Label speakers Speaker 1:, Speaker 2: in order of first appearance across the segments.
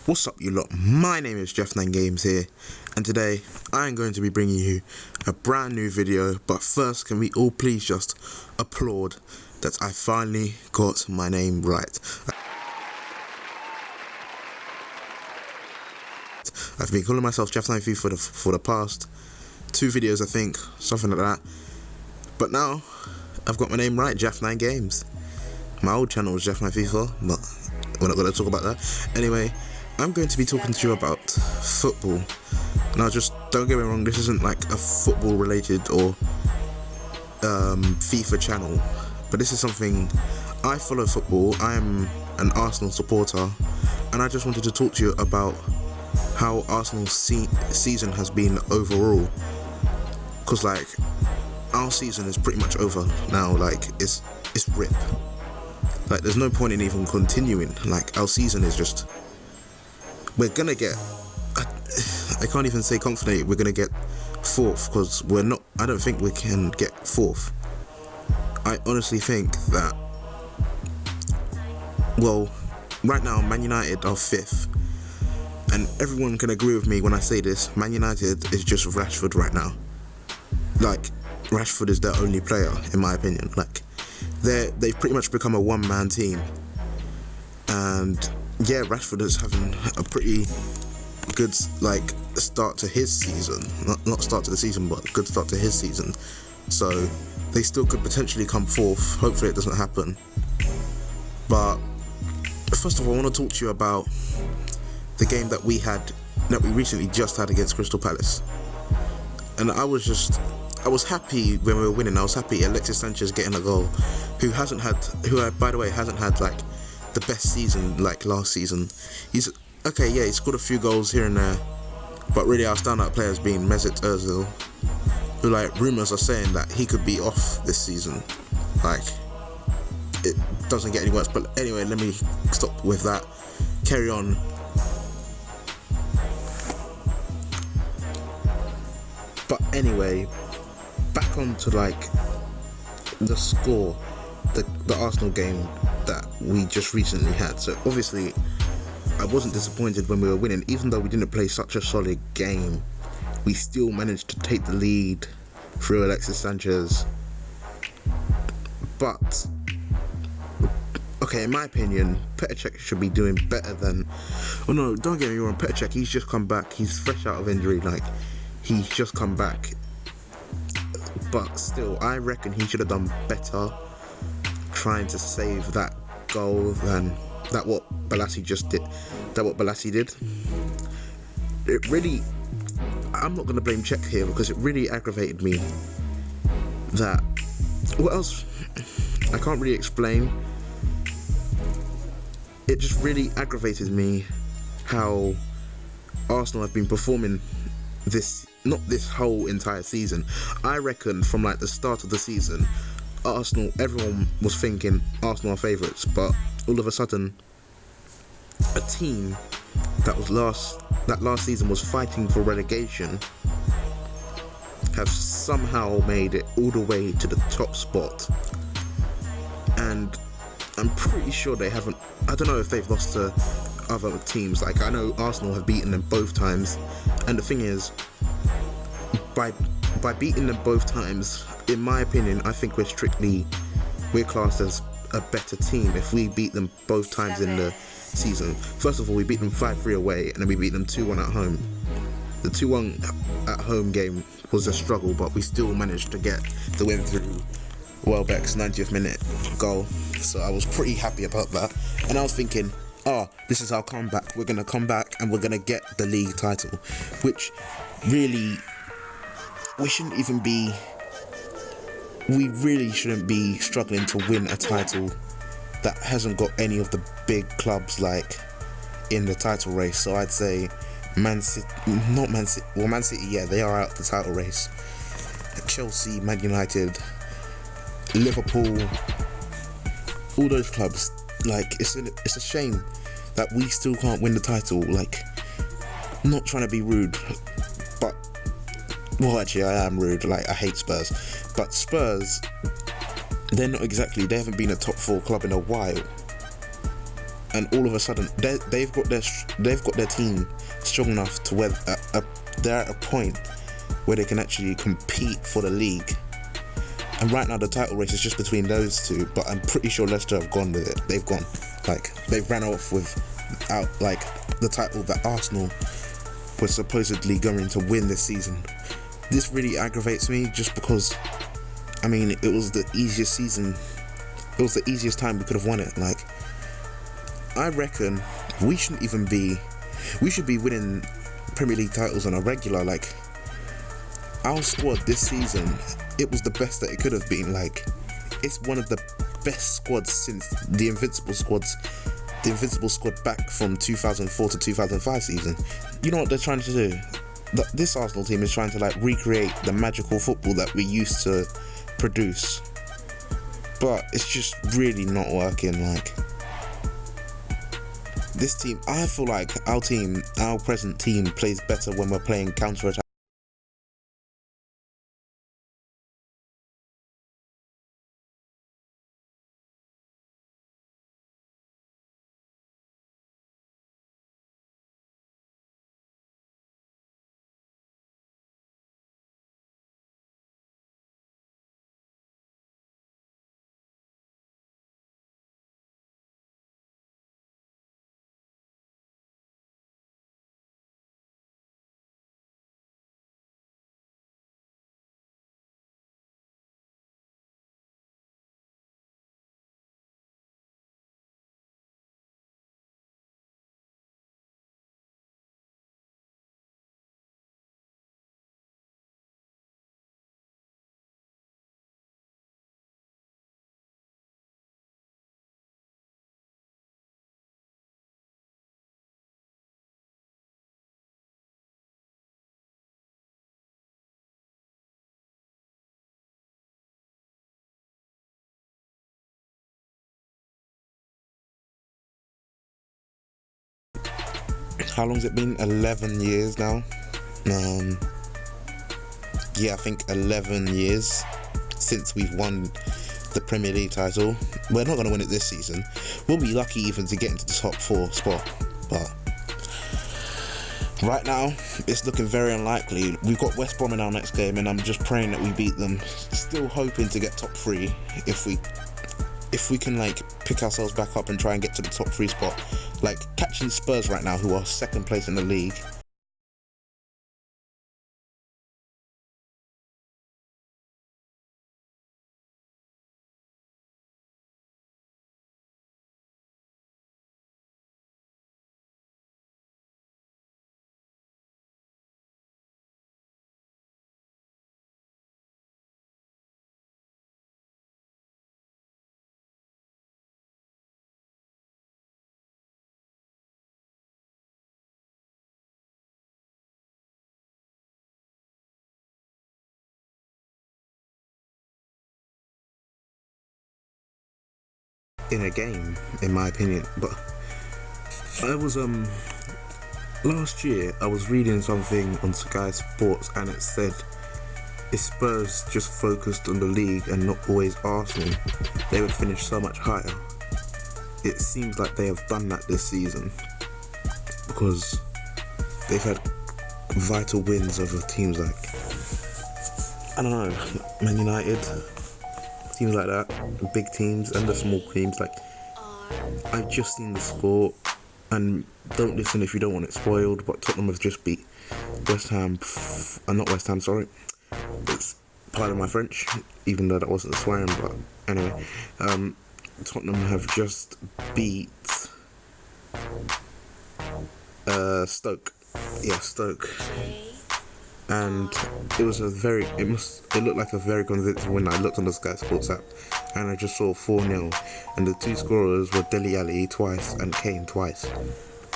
Speaker 1: What's up, you lot? My name is Jeff9Games here, and today I am going to be bringing you a brand new video. But first, can we all please just applaud that I finally got my name right? I've been calling myself Jeff9V for the past 2 videos, I think, something like that. But now I've got my name right, Jeff9Games. My old channel was Jeff9FIFA, but we're not going to talk about that. Anyway, I'm going to be talking to you about football. Now, just don't get me wrong, this isn't like a football related or FIFA channel, but this is something. I follow football. I am an Arsenal supporter, and I just wanted to talk to you about how Arsenal's season has been overall, because like our season is pretty much over now. Like it's rip. Like there's no point in even continuing. Like our season is just, we're gonna get, I can't even say confidently we're gonna get 4th, because we're not. I don't think we can get 4th. I honestly think that, well, right now Man United are 5th, and everyone can agree with me when I say this. Man United is just Rashford right now. Like Rashford is their only player, in my opinion. Like they've pretty much become a one-man team, and yeah, Rashford is having a pretty good like start to his season. Not start to the season, but good start to his season. So they still could potentially come 4th. Hopefully it doesn't happen. But first of all, I want to talk to you about the game that we recently just had against Crystal Palace. And I was happy when we were winning. I was happy Alexis Sanchez getting a goal, who by the way hasn't had like the best season like last season. He's okay, yeah, he scored a few goals here and there, but really our standout player has been Mesut Ozil, who like rumours are saying that he could be off this season. Like it doesn't get any worse. But anyway, let me stop with that. Carry on. But anyway, back on to like the score, the Arsenal game that we just recently had. So obviously I wasn't disappointed when we were winning. Even though we didn't play such a solid game, we still managed to take the lead through Alexis Sanchez. But okay, in my opinion, Petr Cech should be doing better than, oh no, don't get me wrong, Petr Cech, he's just come back, he's fresh out of injury, like he's just come back. But still, I reckon he should have done better trying to save that goal than what Balassi did. It really, I'm not going to blame Cech here, because it really aggravated me that, what else, I can't really explain. It just really aggravated me how Arsenal have been performing not this whole entire season. I reckon from like the start of the season, Arsenal, everyone was thinking Arsenal are favourites, but all of a sudden a team that last season was fighting for relegation have somehow made it all the way to the top spot. And I'm pretty sure they haven't, I don't know if they've lost to other teams. Like I know Arsenal have beaten them both times, and the thing is, by beating them both times, in my opinion, I think we're classed as a better team if we beat them both times in the season. First of all, we beat them 5-3 away, and then we beat them 2-1 at home. The 2-1 at home game was a struggle, but we still managed to get the win through Welbeck's 90th minute goal. So I was pretty happy about that, and I was thinking, this is our comeback. We're gonna come back and we're gonna get the league title, which really we really shouldn't be struggling to win a title that hasn't got any of the big clubs like in the title race. So I'd say Man City, yeah, they are out the title race. Chelsea, Man United, Liverpool, all those clubs, like it's a shame that we still can't win the title. Like, not trying to be rude, but, well, actually I am rude, like I hate Spurs, but Spurs, they haven't been a top 4 club in a while. and all of a sudden they've got their team strong enough to where they're at a point where they can actually compete for the league. And right now the title race is just between those two, but I'm pretty sure Leicester have gone with it. They've gone, like, they've ran off without, like, the title that Arsenal was supposedly going to win this season. This really aggravates me, just because, I mean, it was the easiest season, it was the easiest time we could have won it. Like, I reckon we should be winning Premier League titles on a regular. Like, our squad this season, it was the best that it could have been. Like, it's one of the best squads since the Invincible squad back from 2004 to 2005 season. You know what they're trying to do? This Arsenal team is trying to, like, recreate the magical football that we used to produce, but it's just really not working. Like, this team, I feel like our present team plays better when we're playing counter-attack. How long's it been? 11 years now. Yeah, I think 11 years since we've won the Premier League title. We're not going to win it this season. We'll be lucky even to get into the top 4 spot, but right now it's looking very unlikely. We've got West Brom in our next game, and I'm just praying that we beat them. Still hoping to get top 3 if we can, like, pick ourselves back up and try and get to the top 3 spot. Like, catching Spurs right now, who are second place in the league. In a game, in my opinion. But I was last year I was reading something on Sky Sports, and it said if Spurs just focused on the league and not always Arsenal, they would finish so much higher. It seems like they have done that this season, because they've had vital wins over teams like, I don't know, Man United, teams like that, the big teams and the small teams. Like, I've just seen the score, and don't listen if you don't want it spoiled, but Tottenham have just beat West Ham, not West Ham, sorry, it's part of my French, even though that wasn't swearing, but anyway, Tottenham have just beat Stoke, and it looked like a very convincing win. I looked on the Sky Sports app, and I just saw 4-0, and the 2 scorers were Dele Alli twice and Kane twice.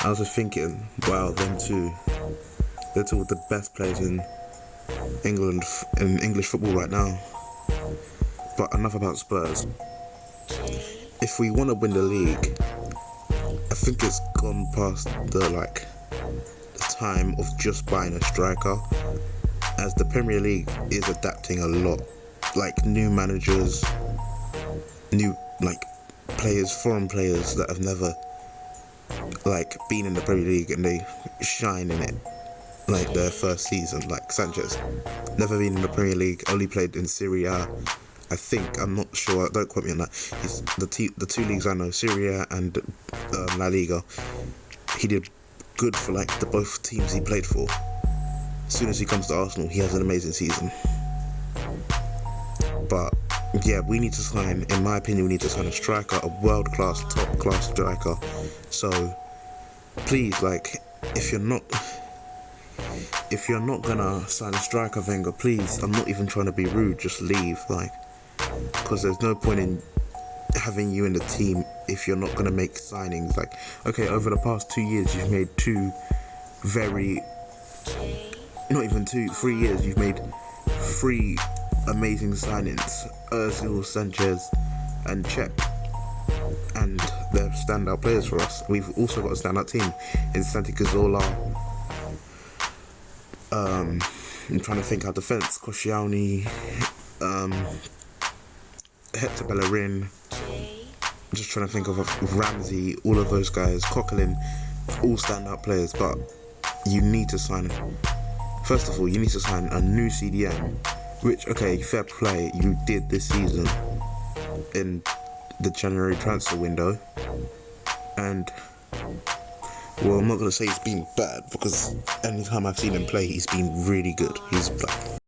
Speaker 1: I was just thinking, wow, they're two of the best players in England, in English football right now. But enough about Spurs. If we want to win the league, I think it's gone past the time of just buying a striker, as the Premier League is adapting a lot. Like, new managers, new players, foreign players that have never like being in the Premier League and they shine in it, like their first season. Like Sanchez, never been in the Premier League, only played in Serie A. I think, I'm not sure, don't quote me on that. He's the two leagues I know, Serie A and La Liga. He did good for like the both teams he played for. As soon as he comes to Arsenal, he has an amazing season. But yeah, we need to sign, in my opinion, we need to sign a striker, a world-class, top-class striker. So please, like, if you're not gonna sign a striker, Wenger, please, I'm not even trying to be rude, just leave, like, because there's no point in having you in the team if you're not gonna make signings. Like, okay, over the past 2 years, you've made 3 years, you've made 3 amazing signings: Ozil, Sanchez, and Cech, and they're standout players for us. We've also got a standout team in Santi Cazorla. I'm trying to think our defence: Koscielny, Hector Bellerin. Just trying to think of Ramsey, all of those guys, Coquelin, all standout players. But you need to sign. First of all, you need to sign a new CDM. Which, okay, fair play, you did this season in the January transfer window. And, well, I'm not going to say he's been bad, because anytime I've seen him play, he's been really good. He's like...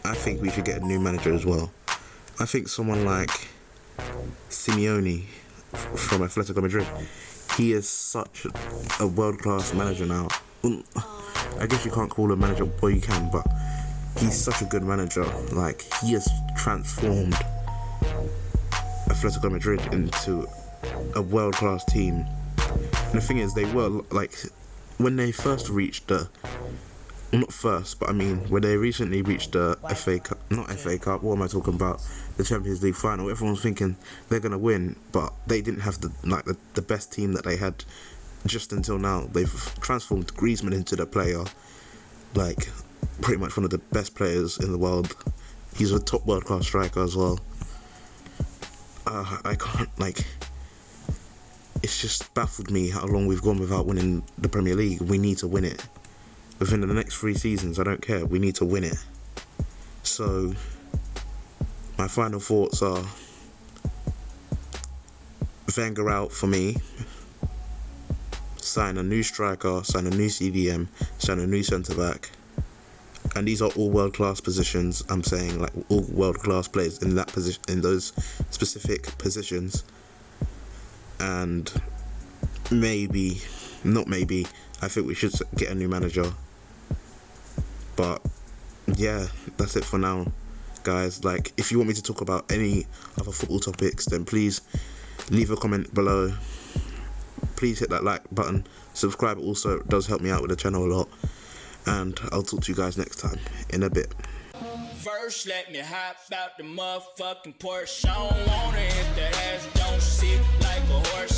Speaker 1: I think we should get a new manager as well. I think someone like Simeone from Atletico Madrid, he is such a world-class manager now. I guess you can't call him a manager, well you can, but he's such a good manager. Like, he has transformed Atletico Madrid into a world-class team. And the thing is, they were, like, when they first reached the... Not first, but I mean, when they recently reached the FA Cup, not FA Cup, what am I talking about? The Champions League final. Everyone's thinking they're gonna win, but they didn't have the best team that they had just until now. They've transformed Griezmann into the player, like pretty much one of the best players in the world. He's a top world class striker as well. I can't, like, it's just baffled me how long we've gone without winning the Premier League. We need to win it. Within the next 3 seasons, I don't care, we need to win it. So, my final thoughts are, Wenger out for me, sign a new striker, sign a new CDM, sign a new centre-back, and these are all world-class positions. I'm saying, like, all world-class players in that position, in those specific positions. And maybe, not maybe, I think we should get a new manager. But yeah, that's it for now, guys. Like, if you want me to talk about any other football topics, then please leave a comment below. Please hit that like button. Subscribe also, it does help me out with the channel a lot. And I'll talk to you guys next time in a bit.
Speaker 2: First, let me hop out the motherfucking Porsche. I don't want it if that ass don't sit like a horse.